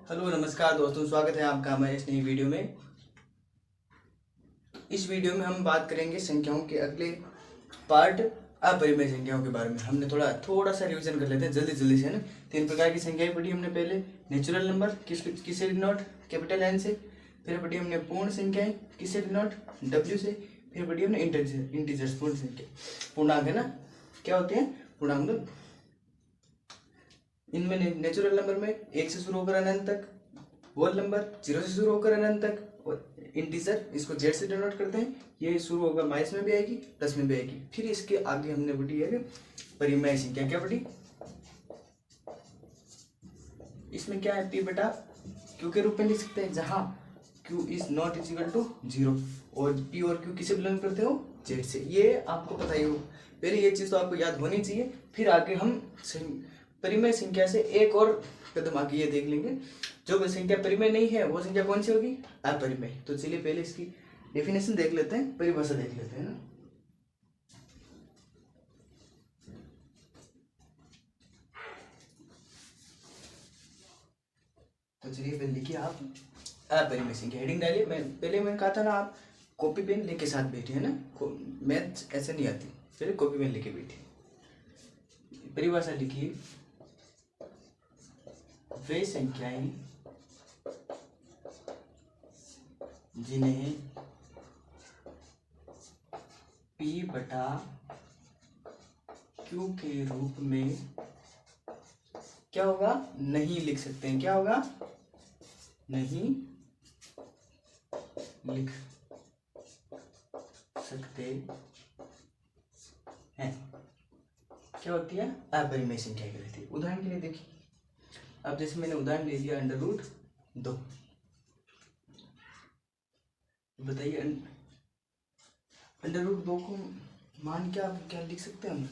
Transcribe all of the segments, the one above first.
Hello नमस्कार दोस्तों, स्वागत है आपका हमारे इस नई वीडियो में। इस वीडियो में हम बात करेंगे संख्याओं के अगले पार्ट अपरिमेय संख्याओं के बारे में। हमने थोड़ा सा रिवीजन कर लेते हैं जल्दी जल्दी से, है ना। 3 प्रकार की संख्याएं पढ़ी हमने पहले। नेचुरल नंबर किससे डिनोट, कैपिटल एन से। फिर पढ़ी हमने पूर्ण संख्याएं, किससे डिनोट, डब्ल्यू से। फिर पढ़ी हमने इंटीजर्स, पूर्ण संख्या, पूर्णांक, है ना। क्या होते हैं पूर्णांक? इनमें नेचुरल नंबर में 1 से शुरू होकर अनंत तक, होल नंबर 0 से शुरू होकर अनंत तक, और इंटीजर इसको जेड से डिनोट करते हैं। ये शुरू होकर माइनस में भी आएगी, प्लस में भी आएगी। फिर इसके आगे हमने पढ़ी है परिमेय संख्या। क्या पढ़ी? इसमें क्या है, पी बटा क्यू के रूप में लिख सकते हैं, जहां Q is not is equal to 0। और पी और क्यू किसे बिलोंग करते हो? जेड से। ये आपको पता ही हो, पहले ये चीज तो आपको याद होनी चाहिए। फिर आगे हम परिमेय संख्या से एक और कदम आगे ये देख लेंगे। जो संख्या परिमेय नहीं है वो संख्या कौन सी होगी? अपरिमेय। तो चलिए पहले इसकी डेफिनेशन देख लेते हैं, परिभाषा देख लेते हैं ना। तो चलिए पहले लिखिए आप अपरिमेय संख्या, हेडिंग डालिए। मैंने कहा था ना, आप कॉपी पेन लेके साथ बैठे, है ना। मैथ ऐसे नहीं आती, पहले कॉपी पेन लेके बैठिए। परिभाषा लिखिए, वे संख्याएं जिन्हें P बटा Q के रूप में क्या होगा, नहीं लिख सकते हैं। क्या होगा? नहीं लिख सकते हैं। क्या होती है? अपरिमेय संख्या कहलाती है। उदाहरण के लिए देखिए, अब जैसे मैंने उदाहरण ले लिया √2। बताइए √2 को मान क्या लिख सकते हैं हम?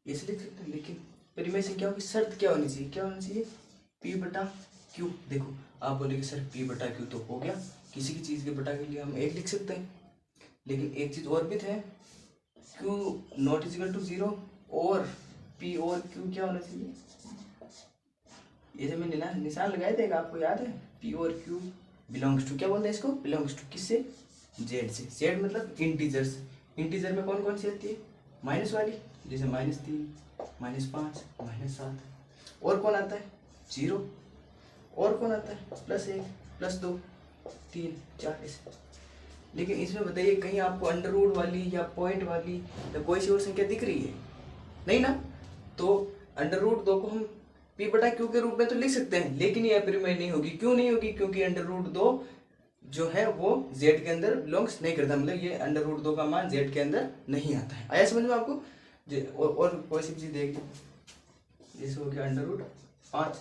ऐसे लिख सकते हैं, लेकिन परिमेय संख्याओं की शर्त क्या होनी चाहिए? क्या होना चाहिए? P बटा Q। देखो आप बोलेंगे सर P बटा Q तो हो गया, किसी की चीज के बटा के लिए हम 1 लिख सकते हैं, लेकिन एक चीज और भी है, Q not is equal to 0 और P और Q क्या होना चाहिए? ये जो मैंने निशान लगाए थे, आपको याद है? P और Q बिलोंग्स टू, क्या बोलते हैं इसको? बिलोंग्स टू किससे? जेड से। जेड मतलब इंटीजर्स। इंटीजर में कौन कौन सी आती है? माइनस वाली, जैसे -3, -5, -7। और कौन आता है? 0। और कौन आता है? +1, +2, 3, 4 ऐसे। लेकिन इसमें बताइए, कहीं आपको अंडर रूट वाली या पॉइंट वाली या कोई सी और संख्या दिख रही है? नहीं ना। तो √2 को हम P बटा Q के रूप में तो लिख सकते हैं, लेकिन ये अपरिमेय नहीं होगी। क्यों नहीं होगी? क्योंकि √2 जो है वो z के अंदर बिलोंग्स नहीं करता, मतलब ये √2 का मान z के अंदर नहीं आता है। आया समझ में आपको? और कोई सी चीज देखिए, जैसे हो गया √5,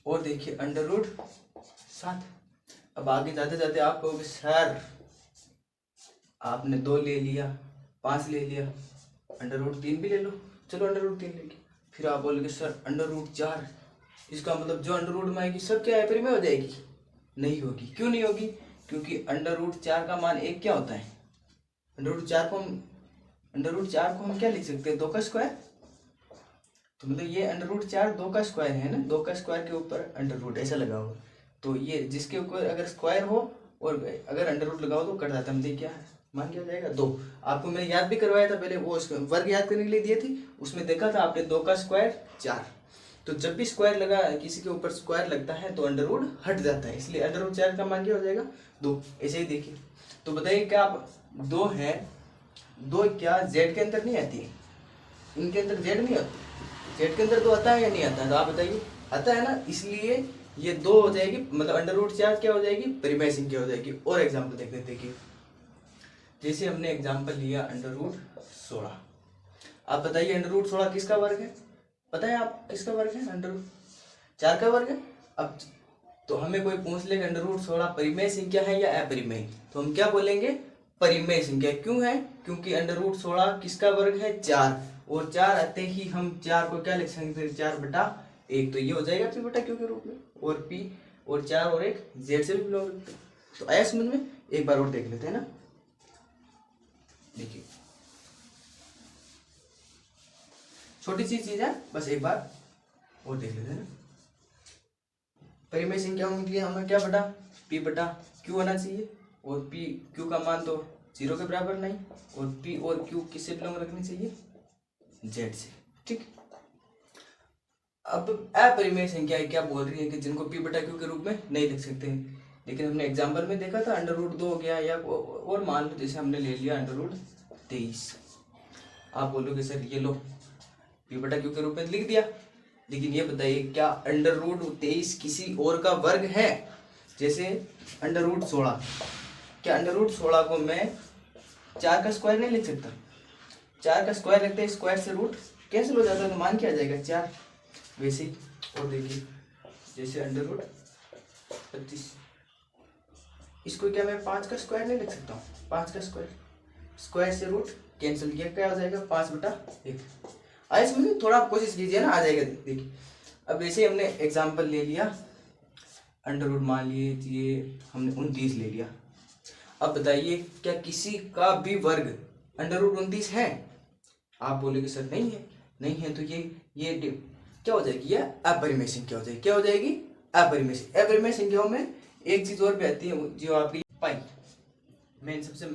और देखिए √7। अब आगे जाते जाते आप कहोगे सर आपने 2 ले लिया, 5 ले लिया, √3 भी ले लो। चलो √3 लेके फिर आप बोलोगे सर √4, इसका मतलब जो अंडर रूट में आएगी सब क्या अपरिमेय हो जाएगी? नहीं होगी। क्यों नहीं होगी? क्योंकि √4 का मान 1 क्या होता है? √4 को हम क्या लिख सकते हैं? 2 का स्क्वायर। तो मतलब ये √4 2 का स्क्वायर है ना, 2 का स्क्वायर के ऊपर अंडर रूट ऐसा लगा होगा। तो ये जिसके ऊपर अगर स्क्वायर हो और अगर अंडर रूट लगाओ तो कट जाता है। मतलब क्या है, मान क्या हो जाएगा? 2। आपको मैंने याद भी करवाया था पहले, वो वर्ग याद करने के लिए दिए थे, उसमें देखा था आपने 2 का स्क्वायर 4। तो जब भी स्क्वायर लगा, किसी के ऊपर स्क्वायर लगता है तो अंडर रूट हट जाता है, इसलिए √4 का मान क्या हो जाएगा? 2। ऐसे ही देखिए, तो बताइए क्या आप 2 है, 2 क्या जेड के अंदर नहीं आती है? इनके अंदर जेड नहीं आती, जेड के अंदर 2 आता है या नहीं आता है? तो आप बताइए, आता है ना। इसलिए ये 2 हो जाएगी, मतलब √4 क्या हो जाएगी? परिमेय संख्या हो जाएगी। और एग्जाम्पल देखते हैं। देखिए जैसे हमने एग्जाम्पल लिया √16। आप बताइए √16 किसका वर्ग है? पता है आप किसका वर्ग है? √4 का वर्ग है। अब तो हमें कोई पूछ लेगा √16 परिमेय संख्या है या अपरिमेय, तो हम क्या बोलेंगे? परिमेय संख्या। क्यों है? क्योंकि √16 किसका वर्ग है? 4, और 4 आते ही हम 4 को क्या लिख सकते हैं? 4/1। तो ये हो जाएगा P बटा Q के रूप में, और P और 4 और 1 जेड से भी बिलोंग करते हैं। तो आया समझ में? एक बार और देख लेते हैं ना। देखिए छोटी सी चीज है, बस एक बार और देख लेते हैं ना। परिमेय संख्याओं के लिए हमें क्या बटा पी बटा क्यू होना चाहिए, और पी क्यू का मान तो 0 के बराबर नहीं, और पी और क्यू किससे बिलोंग रखनी चाहिए, जेड से। ठीक, अब अपरिमेय संख्याएं क्या बोल रही है कि जिनको पी बटा क्यू के रूप में नहीं लिख सकते हैं, लेकिन हमने एग्जाम्पल में देखा था √2 हो गया, या और मान लो जैसे हमने ले लिया √23, आप बोलोगे सर ये लो पी बटा क्यू के रूप में लिख दिया, लेकिन ये बताइए क्या √23 किसी और का वर्ग है, जैसे √16, क्या √16 को मैं 4 का स्क्वायर नहीं लिख सकता, 4 का स्क्वायर रखते हैं, स्क्वायर से रूट कैंसिल हो जाता है तो मान क्या आ जाएगा 4, वैसे ही। और देखिए जैसे √25, इसको क्या मैं 5 का स्क्वायर नहीं लिख सकता हूँ, 5 का स्क्वायर, स्क्वायर से रूट कैंसिल किया, क्या आ जाएगा 5/1। आइए समझिए, थोड़ा आप कोशिश कीजिए ना, आ जाएगा। देखिए अब वैसे हमने एग्जाम्पल ले लिया, अंडर रूट मान लीजिए हमने 29 ले लिया। अब बताइए क्या किसी का भी वर्ग √29 है, आप बोलेगे सर नहीं है, नहीं है तो ये क्या हो जाएगी, ये अपरिमेय संख्या हो जाएगी। क्या हो जाएगी, अपरिमेय। अपरिमेय संख्याओं में एक चीज और भी आती है जो आपकी पाई, मेन सबसे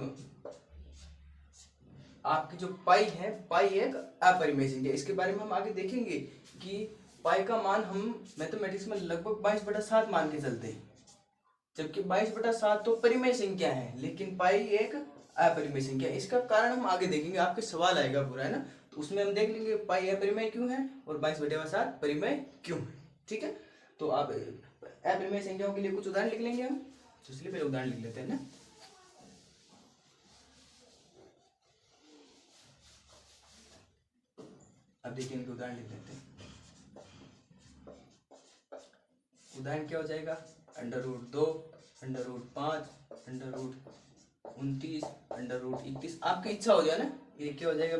आपकी जो पाई है, पाई एक अपरिमेय संख्या, इसके बारे में हम आगे देखेंगे कि पाई का मान हम मैथमेटिक्स में लगभग 22/7 मान के चलते हैं, जबकि 22/7 तो परिमेय संख्या है, लेकिन पाई एक अपरिमेय संख्या। इसका कारण हम आगे देखेंगे, आपके सवाल आएगा पूरा, है ना, तो उसमें हम देख लेंगे पाई अपरिमेय क्यों है और 22/7 परिमेय क्यों है। ठीक है, तो आप अपरिमेय संख्याओं के लिए कुछ उदाहरण लिख लेंगे हम, तो इसलिए पहले उदाहरण लिख लेते हैं ना। अब देखिए इनके उदाहरण लिख लेते हैं। उदाहरण क्या हो जाएगा, √2, √5, √29, √21, आपकी इच्छा हो जाए ना, ये क्या हो जाएगा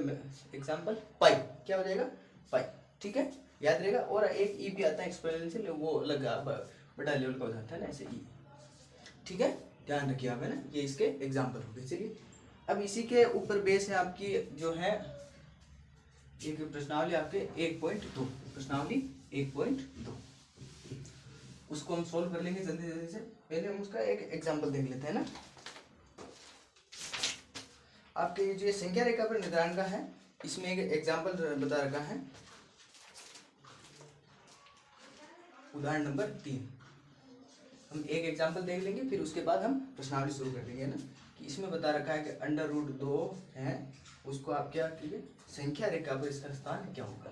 एग्जाम्पल पाई, क्या हो जाएगा पाई। ठीक है, याद रहेगा। और एक ई भी आता है एक्सपोनेंशियल, वो लगा बड़ा लेवल का हो जाता है ना, ऐसे ई। ठीक है, ध्यान रखिए आप, है ना, ये इसके एग्जाम्पल हो गए। चलिए अब इसी के ऊपर बेस है आपकी जो है एक प्रश्नावली आपके 1.2, प्रश्नावली 1.2, उसको हम सोल्व कर लेंगे जल्दी जल्दी से। पहले हम उसका एक एग्जांपल देख लेते हैं ना। आपके ये जो संख्या रेखा पर निर्धारण का है, इसमें एक एग्जांपल बता रखा है, उदाहरण नंबर 3। हम एक एग्जांपल देख लेंगे, फिर उसके बाद हम प्रश्नावली शुरू कर देंगे ना, कि इसमें बता रखा है कि √2 है, उसको आप क्या कीजिए, संख्या रेखा पर इसका स्थान क्या होगा।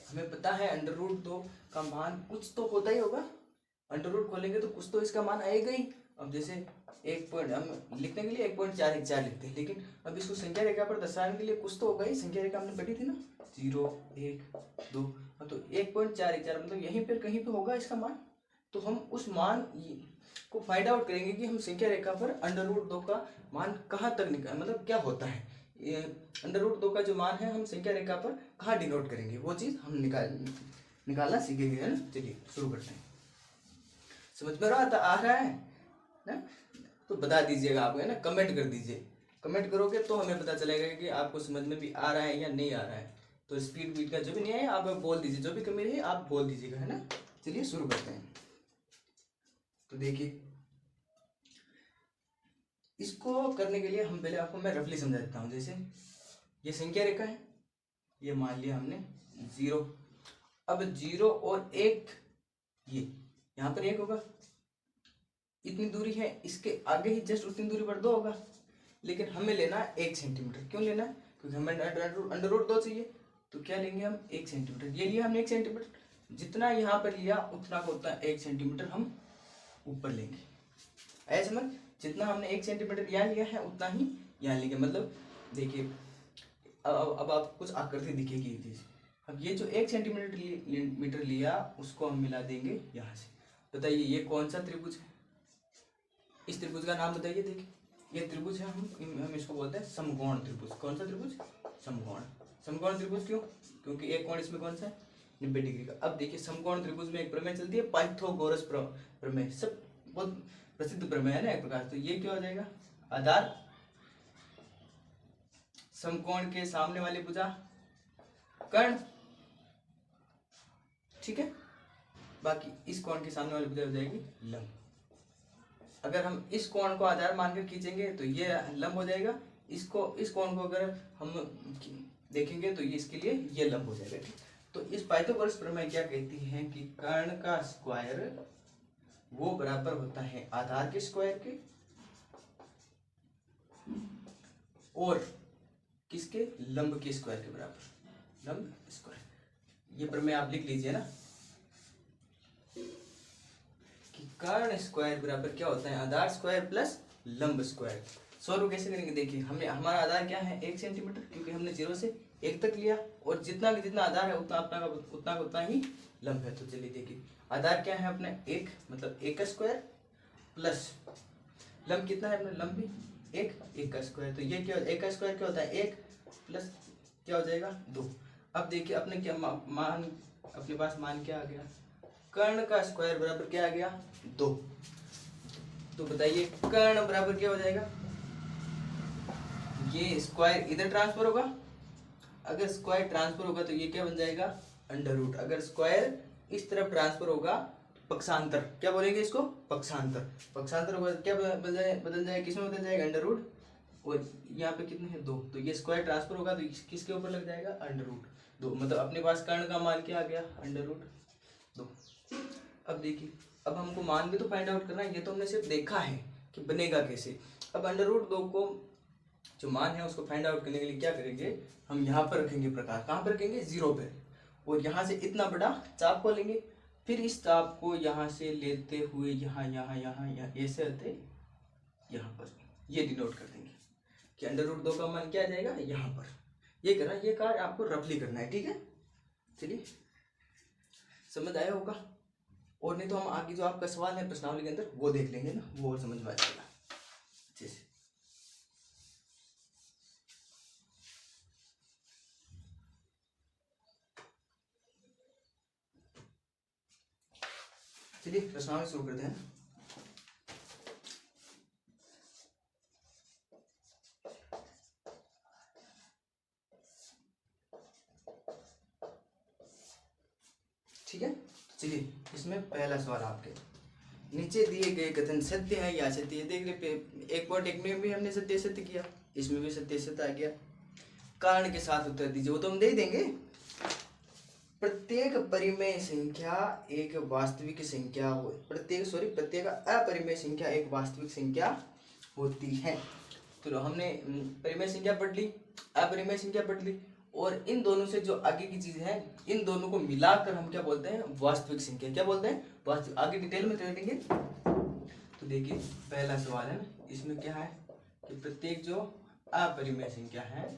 हमें पता है √2 का मान कुछ तो होता ही होगा, √ खोलेंगे तो कुछ तो इसका मान आएगा ही। अब जैसे एक पॉइंट हम लिखने के लिए 1.414 लिखते हैं, लेकिन अब इसको संख्या रेखा पर दर्शाने के लिए कुछ तो होगा ही। संख्या रेखा हमने पढ़ी थी ना, 0, 1, 2, तो 1.414 मतलब यहीं पर कहीं पे होगा इसका मान। तो हम उस मान को फाइंड आउट करेंगे कि हम संख्या रेखा पर √2 का मान कहाँ तक निकाल, मतलब क्या होता है ये √2 का जो मान है, हम संख्या रेखा पर कहाँ डिनोट करेंगे, वो चीज हम निकालना सीखेंगे, है ना। चलिए शुरू करते हैं। समझ में आ रहा है ना, तो बता दीजिएगा आप, है ना, कमेंट कर दीजिए। कमेंट करोगे तो हमें पता चलेगा कि आपको समझ में भी आ रहा है या नहीं आ रहा है। तो स्पीड बीट का जो भी नहीं है आप बोल दीजिए, जो भी कमी रही आप बोल दीजिएगा, है ना। चलिए शुरू करते हैं। तो देखिए इसको करने के लिए हम पहले आपको मैं रफली समझा देता हूँ। जैसे ये संख्या रेखा है, ये मान लिया हमने 0। अब 0 और 1, ये यहाँ पर 1 होगा, इतनी दूरी है, इसके आगे ही जस्ट उतनी दूरी पर 2 होगा, लेकिन हमें लेना है 1 सेंटीमीटर। क्यों लेना है, क्योंकि हमें √2 चाहिए, तो क्या लेंगे हम 1 सेंटीमीटर। ये लिया हमने 1 सेंटीमीटर, जितना यहाँ पर लिया उतना को उतना 1 सेंटीमीटर हम ऊपर लेंगे। ऐसे समझ, जितना हमने 1 सेंटीमीटर यहाँ लिया है उतना ही यहाँ लेंगे। मतलब देखिए अब आप कुछ आकृति दिखेगी एक चीज। अब ये जो 1 सेंटीमीटर लिया उसको हम मिला देंगे यहाँ से। बताइए ये कौन सा त्रिभुज है, इस त्रिभुज का नाम बताइए। देखिए ये त्रिभुज है, हम इसको बोलते हैं समकोण त्रिभुज। कौन सा त्रिभुज, समकोण। समकोण त्रिभुज क्यों, क्योंकि एक कोण इसमें कौन सा है, 90 डिग्री का। अब देखिए समकोण त्रिभुज में एक प्रमेय चलती है, पाइथागोरस प्रमेय, सब बहुत प्रसिद्ध प्रमेय है ना एक प्रकार। तो ये क्या हो जाएगा, आधार समकोण के सामने वाली भुजा कर्ण ठीक है। बाकी इस कोण के सामने वाली भुजा हो जाएगी लंब। अगर हम इस कोण को आधार मानकर खींचेंगे तो ये लंब हो जाएगा, इस कोण को अगर हम देखेंगे तो ये इसके लिए ये लंब हो जाएगा। तो इस पाइथागोरस प्रमेय क्या कहती है कि कर्ण का स्क्वायर वो बराबर होता है आधार के स्क्वायर के और किसके, लंब के स्क्वायर के बराबर, लंब स्क्वायर। ये प्रमेय आप लिख लीजिए ना कि कर्ण स्क्वायर बराबर क्या होता है, आधार स्क्वायर प्लस लंब स्क्वायर। सॉल्व कैसे करेंगे, देखिए हमने हमारा आधार क्या है 1 सेंटीमीटर, क्योंकि हमने 0 से 1 तक लिया और जितना आधार है उतना ही लंब है। तो चलिए देखिए आधार क्या है अपने 1, मतलब 1 का स्क्वायर प्लस लंब कितना है अपना, लंब भी 1 का स्क्वायर। तो ये क्या, 1 का स्क्वायर क्या होता है 1 प्लस क्या हो जाएगा 2। अब देखिए अपने क्या मान, अपने पास मान क्या आ गया, कर्ण का स्क्वायर बराबर क्या आ गया 2। तो बताइए कर्ण बराबर क्या हो जाएगा, ये स्क्वायर इधर ट्रांसफर होगा, अगर स्क्वायर ट्रांसफर होगा तो ये क्या बन जाएगा अंडर रूट। अगर स्क्वायर इस तरफ ट्रांसफर होगा पक्षांतर, क्या बोलेंगे इसको, पक्षांतर। पक्षांतर होगा क्या बदल जाएगा, किसमें बदल जाएगा अंडर रूट, और यहाँ पे कितने हैं 2, तो ये स्क्वायर ट्रांसफर होगा तो किसके ऊपर लग जाएगा अंडर रूट 2। मतलब अपने पास कर्ण का मान क्या आ गया अंडर रूट 2। अब देखिए अब हमको मान भी तो फाइंड आउट करना है, ये तो हमने सिर्फ देखा है कि बनेगा कैसे। अब अंडर रूट 2 को जो मान है उसको फाइंड आउट करने के लिए क्या करेंगे, हम यहाँ पर रखेंगे प्रकार, कहाँ पर रखेंगे 0 पे, और यहाँ से इतना बड़ा चाप को लेंगे, फिर इस चाप को यहाँ से लेते हुए यहाँ ऐसे होते यहाँ पर ये डिनोट कर देंगे कि अंडर रूट 2 का मान क्या आ जाएगा यहाँ पर। ये करना, ये कार्य आपको रफली करना है, ठीक है। चलिए समझ आया होगा, और नहीं तो हम आगे जो आपका सवाल है प्रश्नावली के अंदर वो देख लेंगे ना, वो और समझ में आ जाएगा अच्छे से। चलिए प्रश्नावली शुरू करते हैं। ठीक है, चलिए इसमें पहला सवाल आपके, नीचे दिए गए कथन सत्य है या असत्य है। देख ले 1.1 में भी हमने सत्य सत्य किया, इसमें भी सत्य सत्य आ गया। कारण के साथ उत्तर दीजिए, वो तो हम दे ही देंगे। प्रत्येक परिमेय संख्या एक वास्तविक संख्या हो, प्रत्येक अपरिमेय संख्या एक वास्तविक संख्या होती है। तो हमने परिमेय संख्या पढ़ ली, अपरिमेय संख्या पढ़ ली, और इन दोनों से जो आगे की चीज है इन दोनों को मिलाकर हम क्या बोलते हैं, वास्तविक संख्या। क्या बोलते हैं, वास्तविक। आगे डिटेल में देखेंगे। तो देखिए पहला सवाल है ना, इसमें क्या है कि प्रत्येक जो अपरिमेय संख्या है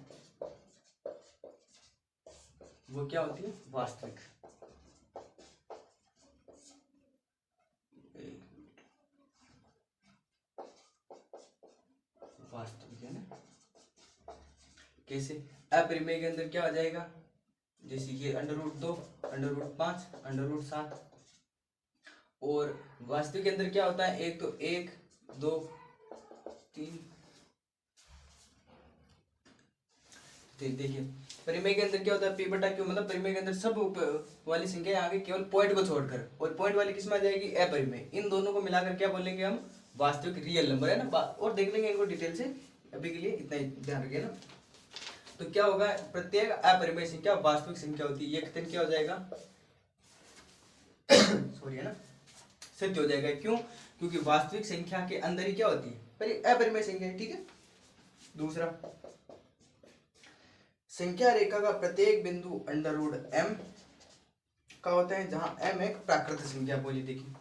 वो क्या होती है, वास्तविक। वास्तविक है ना, कैसे, अपरिमेय के अंदर क्या आ जाएगा, जैसे ये under root 2, under root 5, under root 7, और वास्तविक के अंदर क्या होता है, एक तो 1 2 3। देखिए परिमेय के अंदर क्या होता है p/q, मतलब परिमेय के अंदर सब वाली संख्या आगे केवल पॉइंट को छोड़कर, और पॉइंट वाली किसमें आ जाएगी, अपरिमेय। इन दोनों को मिलाकर क्या बोलेंगे हम, वास्तविक रियल नंबर है ना। और देख लेंगे इनको डिटेल से, अभी के लिए इतना ही ध्यान रखिए ना। तो क्या होगा, प्रत्येक अपरिमेय संख्या वास्तविक संख्या होती है, ये कथन क्या हो जाएगा सॉरी है ना, सत्य हो जाएगा। क्यों, क्योंकि वास्तविक संख्या के अंदर ही क्या होती है, पहले अपरिमेय संख्या है, ठीक है। दूसरा, संख्या रेखा का प्रत्येक बिंदु अंडर रूट m का होता है, जहां m एक प्राकृत संख्या। बोलिए देखिए,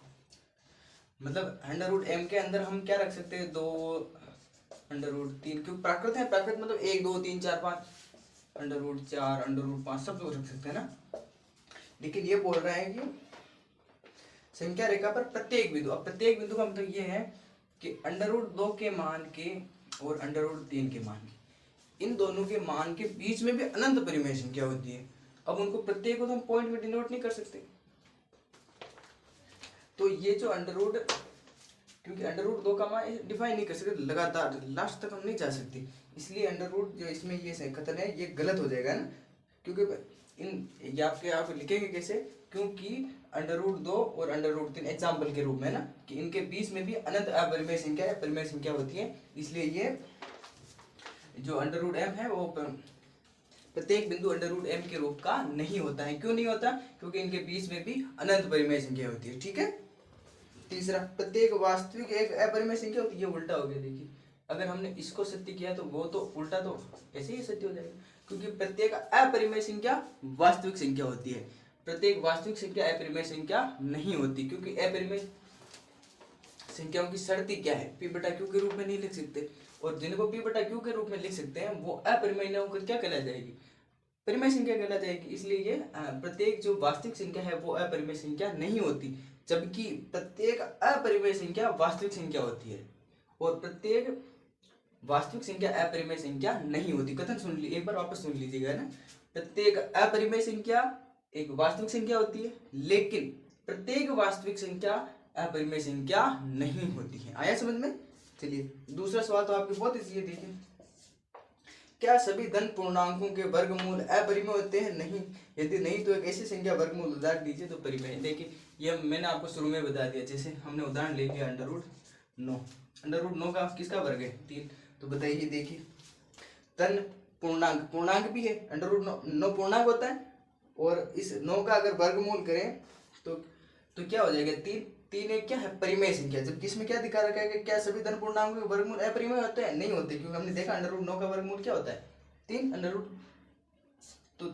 मतलब अंडर रूट m के अंदर हम क्या रख सकते हैं, 2 अंडर रूट 3, क्योंकि प्राकृत है, प्राकृत मतलब 1 2 3 4 5, अंडर रूट 4 अंडर रूट 5 सब लोग रख सकते हैं ना। लेकिन ये बोल रहा है कि संख्या रेखा पर प्रत्येक बिंदु, अब प्रत्येक बिंदु का मतलब ये है कि अंडर रूट 2 के मान के और अंडर रूट 3 के मान के, इन दोनों के मान के बीच में भी अनंत परिमेय संख्या होती है। अब उनको प्रत्येक को तो हम पॉइंट में डिनोट नहीं कर सकते, तो ये जो अंडर रूट, क्योंकि अंडर रूट 2 का मान डिफाइन नहीं कर सकते लगातार, लास्ट तक हम नहीं जा सकते, इसलिए अंडर रूट जो इसमें ये कथन है ये गलत हो जाएगा ना। क्योंकि इन ये आपके आप लिखेंगे कैसे, क्योंकि √2 और √3 एग्जाम्पल के रूप में ना कि इनके बीच में भी अनंत अपरिमेय संख्या है, परिमेय संख्या होती है, इसलिए ये जो √m है वो प्रत्येक बिंदु √m के रूप का नहीं होता है। क्यों नहीं होता? क्योंकि इनके बीच में भी अनंत परिमेय संख्या होती है। ठीक है। तीसरा, प्रत्येक वास्तविक एक अपरिमेय संख्या होती है। ये उल्टा हो गया, देखिए अगर हमने इसको सत्य किया तो वो तो उल्टा तो ऐसे ही सत्य हो जाएगा, क्योंकि प्रत्येक अपरिमेय संख्या वास्तविक संख्या होती है, प्रत्येक वास्तविक संख्या अपरिमेय संख्या नहीं होती, क्योंकि अपरिमेय संख्याओं की शर्त क्या है, p/q के रूप में नहीं लिख सकते, और जिनको p/q के रूप में लिख सकते हैं वो अपरिमेय न होकर क्या कहला जाएगी, परिमेय संख्या कहला जाएगी। इसलिए ये प्रत्येक जो वास्तविक संख्या है वो अपरिमेय संख्या नहीं होती, जबकि प्रत्येक अपरिमेय संख्या वास्तविक संख्या होती है और प्रत्येक वास्तविक संख्या अपरिमेय संख्या नहीं होती। कथन सुन लीजिए, एक बार वापस सुन लीजिएगा ना। प्रत्येक अपरिमेय संख्या एक वास्तविक संख्या होती है, लेकिन प्रत्येक वास्तविक संख्या अपरिमेय संख्या नहीं होती है। आया समझ में? चलिए दूसरा सवाल तो आपके बहुत इजी है। देखिए, क्या सभी धन पूर्णांकों के वर्गमूल अपरिमेय होते हैं? नहीं। यदि नहीं तो एक ऐसी संख्या वर्गमूल उदाहरण दीजिए तो परिमेय। देखिए ये मैंने आपको शुरू में बता दिया, जैसे हमने उदाहरण ले लिया √9। √9 का किसका वर्ग है? 3। तो बताइए, देखिए धन पूर्णांक, पूर्णांक भी है, √9 पूर्णांक होता है, और इस 9 का अगर वर्गमूल करें तो क्या हो जाएगा? 3। 3 एक क्या है? परिमेय संख्या। जबकि इसमें क्या दिखा रखा है कि क्या सभी धन पूर्णांकों के वर्गमूल अपरिमेय होते हैं? नहीं होते, क्योंकि हमने देखा √9 का वर्गमूल क्या होता है? 3। तो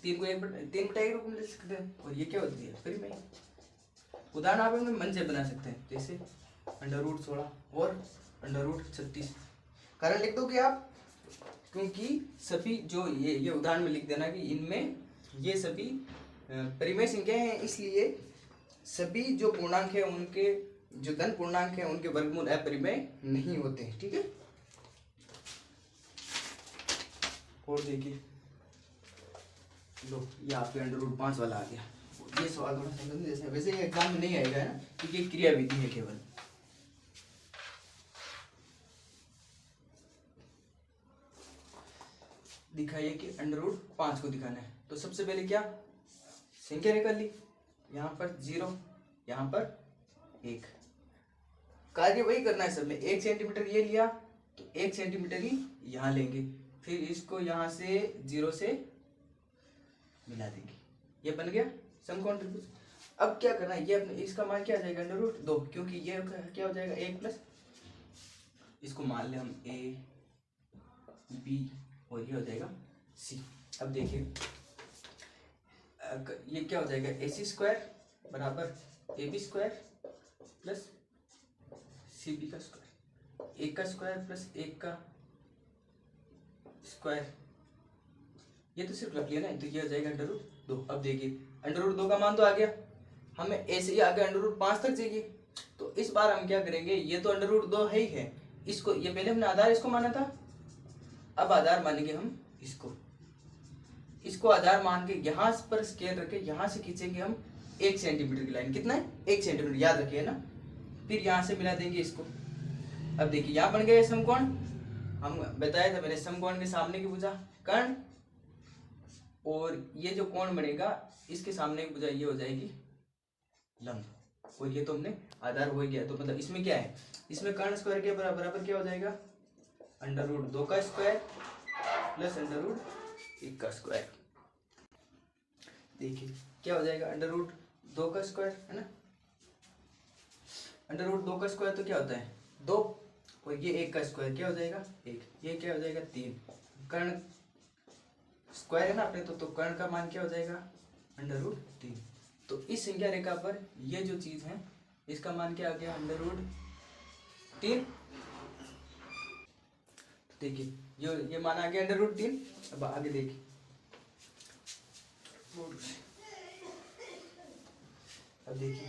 3 को 3/1 रूप में ले सकते हैं, और ये क्या होती है? परिमेय। उदाहरण आप अपने मन से बना सकते हैं, जैसे √16 और √36। कारण लिख दोगे आप, क्योंकि सभी जो ये उदाहरण में लिख देना कि इनमें ये सभी परिमेय संख्या हैं, इसलिए सभी जो पूर्णांक है उनके जो धन पूर्णांक है उनके वर्गमूल अपरिमेय नहीं होते हैं। ठीक है। और देखिए लो, ये आपके √5 वाला आ गया। ये सवाल थोड़ा समझने जैसे, वैसे ये एग्जाम में नहीं आएगा ना, क्योंकि ये क्रिया विधि है केवल। दिखाइए कि √5 को दिखाना है, तो सबसे पहले क्या संख्या निकाल ली, यहाँ पर 0, यहाँ पर 1। कार्य वही करना है सब में। 1 सेंटीमीटर ये लिया तो 1 सेंटीमीटर ही यहाँ लेंगे, फिर इसको यहाँ से 0 से मिला देंगे, ये बन गया समकोण त्रिभुज। अब क्या करना है, ये अपने इसका मान क्या आ जाएगा? √2, क्योंकि ये क्या हो जाएगा? 1 प्लस, इसको मान ले हम a b और ये हो जाएगा c। अब देखिए ये क्या हो जाएगा? ac² बराबर ab² प्लस cb का स्क्वायर, 1 का स्क्वायर प्लस 1 का स्क्वायर, ये तो सिर्फ रख लिया ना, तो ये हो जाएगा √2। अब देखिए √2 का मान तो आ गया, हमें ऐसे ही आगे √5 तक चाहिए, तो इस बार हम क्या करेंगे? ये तो √2 है ही है, इसको ये पहले हमने आधार इसको माना था, अब आधार मानेंगे हम इसको आधार मान के यहाँ पर स्केल रखे, यहाँ से खींचेंगे हम 1 सेंटीमीटर की लाइन। कितना है? 1 सेंटीमीटर, याद रखिए ना। फिर यहाँ से मिला देंगे इसको। अब देखिए यहाँ बन गया समकोण। हम बताया था मैंने, समकोण के सामने की भुजा कर्ण, और ये जो कोण बनेगा इसके सामने की भुजा ये हो जाएगी लंब, और ये तो हमने आधार हो गया। तो मतलब इसमें क्या है? इसमें कर्ण स्क्वायर के बराबर क्या हो जाएगा? √2 का स्क्वायर प्लस √1 का स्क्वायर। देखिए क्या हो जाएगा? √2 का स्क्वायर है ना, √2 का स्क्वायर तो क्या होता है? 2, और ये 1 का स्क्वायर क्या हो जाएगा? 1, ये क्या हो जाएगा? 3। कर्ण स्क्वायर है ना अपने, तो कर्ण का मान क्या हो जाएगा? √3। तो इस संख्या रेखा पर ये जो चीज है इसका मान क्या आ गया? √3। देखिए ये मान आ गया √3। अब आगे देखिए, अब देखिए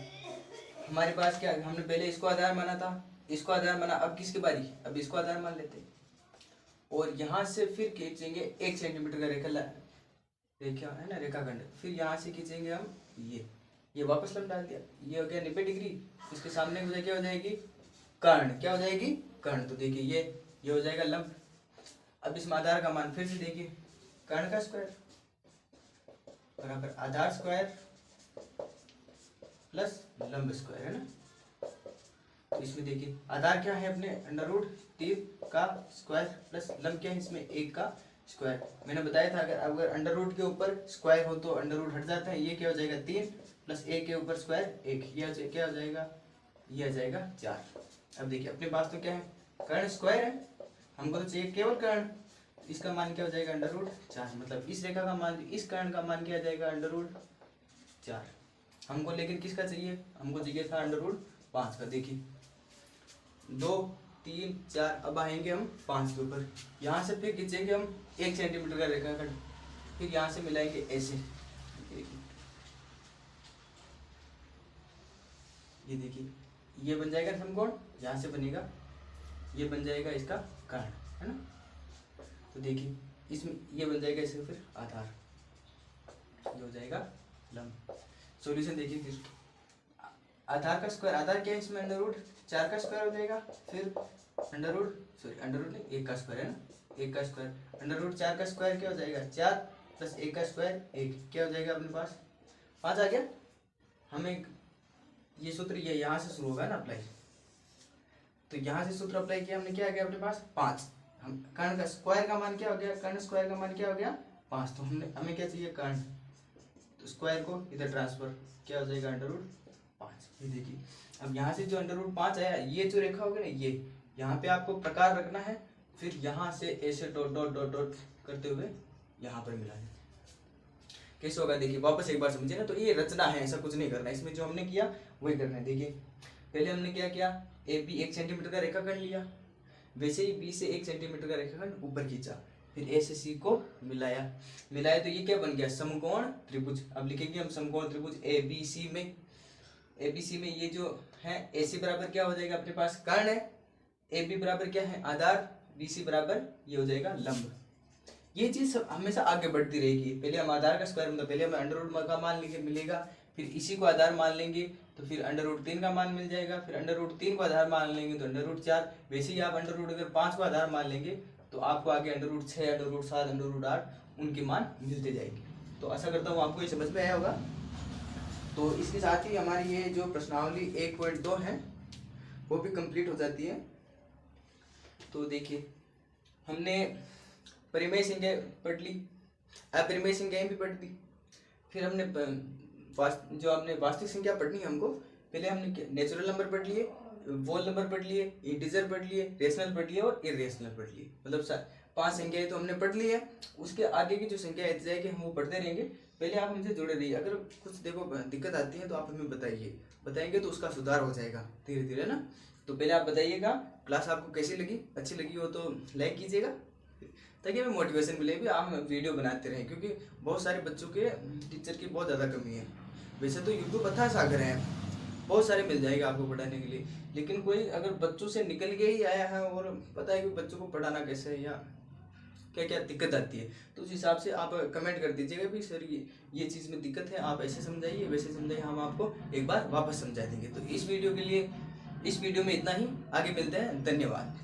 हमारे पास क्या, हमने पहले इसको आधार माना था, इसको आधार माना, अब किसकी बारी? अब इसको आधार मान लेते हैं, और यहाँ से फिर खींचेंगे 1 सेंटीमीटर का रेखा है ना, रेखाखंड। फिर यहाँ से खींचेंगे हम ये वापस लंब डाल दिया, ये हो गया 90 डिग्री। इसके सामने की क्या हो जाएगी? कर्ण। क्या हो जाएगी? कर्ण। तो देखिए ये हो जाएगा लंब। अब इस आधार का मान फिर से देखिए, कर्ण का स्क्वायर बराबर आधार स्क्वायर प्लस लंब स्क्वायर, है ना। तो इसमें देखिए आधार क्या है अपने अंडर रूट 3 का स्क्वायर प्लस लंब क्या है इसमें 1 का स्क्वायर। मैंने बताया था अगर अंडर रूट के ऊपर स्क्वायर हो तो अंडर रूट हट जाता है। ये क्या हो जाएगा 3 प्लस 1 के ऊपर स्क्वायर 1, ये क्या हो जाएगा, ये आ जाएगा 4। अब देखिए अपने पास तो क्या है, कर्ण स्क्वायर है, हमको तो चाहिए केवल कर्ण। इसका मान क्या हो जाएगा अंडर रूट 4, मतलब इस रेखा का मान, इस कर्ण का मान क्या आ जाएगा अंडर रूट 4 हमको। लेकिन किसका चाहिए, हमको चाहिए था अंडर रूट 5 का। देखिए 2 3 4, अब आएंगे हम 5 के ऊपर। यहाँ से फिर खींचेंगे हम 1 सेंटीमीटर का रेखाखंड, फिर यहाँ से मिलाएंगे ऐसे। ये देखिए ये बन जाएगा समकोण, यहाँ से बनेगा, ये बन जाएगा इसका कर्ण, है ना। तो देखिए इसमें ये बन जाएगा इसका फिर आधार, ये हो जाएगा लंब। सॉल्यूशन देखिए फिर आधार का स्क्वायर, आधार क्या है इसमें अंडर रूट 4 का स्क्वायर हो जाएगा, फिर अंडर रूट नहीं 1 का स्क्वायर, है ना। 1 का स्क्वायर अंडर रूट 4 का स्क्वायर क्या हो जाएगा 4 प्लस 1 का स्क्वायर 1, क्या हो जाएगा अपने पास 5 आ गया। हमें ये सूत्र ये यहाँ से शुरू होगा ना अप्लाई, तो यहाँ से सूत्र अप्लाई किया हमने, क्या आ गया अपने पास 5। हम कर्ण का स्क्वायर का मान क्या हो गया, कर्ण स्क्वायर का मान क्या हो गया 5। तो हमें क्या चाहिए कर्ण, तो स्क्वायर को इधर ट्रांसफर, क्या हो जाएगा अंडर रूट 5। ये देखिए अब यहाँ से जो अंडर रूट 5 आया, ये जो रेखा होगी ना, ये यहाँ पे आपको प्रकार रखना है, फिर यहाँ से ऐसे डॉट डॉट डॉट डॉट करते हुए यहाँ पर मिलाना। कैसे होगा देखिए वापस एक बार समझिए ना। तो ये रचना है, ऐसा कुछ नहीं करना, इसमें जो हमने किया वही करना है। देखिए पहले हमने क्या किया, ए बी 1 सेंटीमीटर का रेखाखंड लिया, वैसे ही बी से 1 सेंटीमीटर का रेखाखंड ऊपर खींचा, फिर ए से सी को मिलाया तो ये क्या बन गया समकोण त्रिभुज। अब लिखेंगे हम समकोण त्रिभुज ए बी सी में ये जो है ए सी बराबर क्या हो जाएगा अपने पास कर्ण है, ए बी बराबर क्या है आधार, बी सी बराबर ये हो जाएगा लंब। ये चीज हमेशा आगे बढ़ती रहेगी। पहले हम आधार का स्क्वायर, मतलब पहले हमें अंडर रूट का मान मिलेगा, फिर इसी को आधार मान लेंगे तो फिर अंडर रूट 3 का मान मिल जाएगा, फिर अंडर रूट 3 को आधार मान लेंगे तो अंडर रूट 4। वैसे ही आप अंडर रूट अगर 5 को आधार मान लेंगे तो आपको आगे under root 6, under root 7, under root 8 उनके मान मिलते जाएंगे। तो आशा करता हूँ आपको ये समझ में आया होगा। तो इसके साथ ही हमारी ये जो प्रश्नावली 1.2 है वो भी कंप्लीट हो जाती है। तो देखिए हमने परिमेय संख्या पढ़ ली, अपरिमेय संख्याएं भी पढ़ ली, फिर हमने जो हमने वास्तविक संख्या पढ़नी है हमको, पहले हमने नेचुरल नंबर पढ़ लिए, वोल नंबर पढ़ लिए, इंटीजर पढ़ लिए, रेशनल पढ़ लिए और इरेशनल पढ़ लिए। मतलब 5 संख्याएं तो हमने पढ़ ली है। उसके आगे की जो संख्या आती जाएगी हम वो पढ़ते रहेंगे। पहले आप हमसे जुड़े रहिए, अगर कुछ देखो दिक्कत आती है तो आप हमें बताएंगे तो उसका सुधार हो जाएगा धीरे धीरे ना। तो पहले आप बताइएगा क्लास आपको कैसी लगी, अच्छी लगी हो तो लाइक कीजिएगा ताकि हमें मोटिवेशन मिले भी हम वीडियो बनाते रहें, क्योंकि बहुत सारे बच्चों के टीचर की बहुत ज़्यादा कमी है। वैसे तो यूट्यूब अच्छा सागर है, बहुत सारे मिल जाएगा आपको पढ़ाने के लिए, लेकिन कोई अगर बच्चों से निकल के ही आया है और पता है कि बच्चों को पढ़ाना कैसे है या क्या क्या दिक्कत आती है, तो उस हिसाब से आप कमेंट कर दीजिएगा भी सर ये चीज़ में दिक्कत है, आप ऐसे समझाइए वैसे समझाइए, हम आपको एक बार वापस समझा देंगे। तो इस वीडियो में इतना ही, आगे मिलते हैं, धन्यवाद।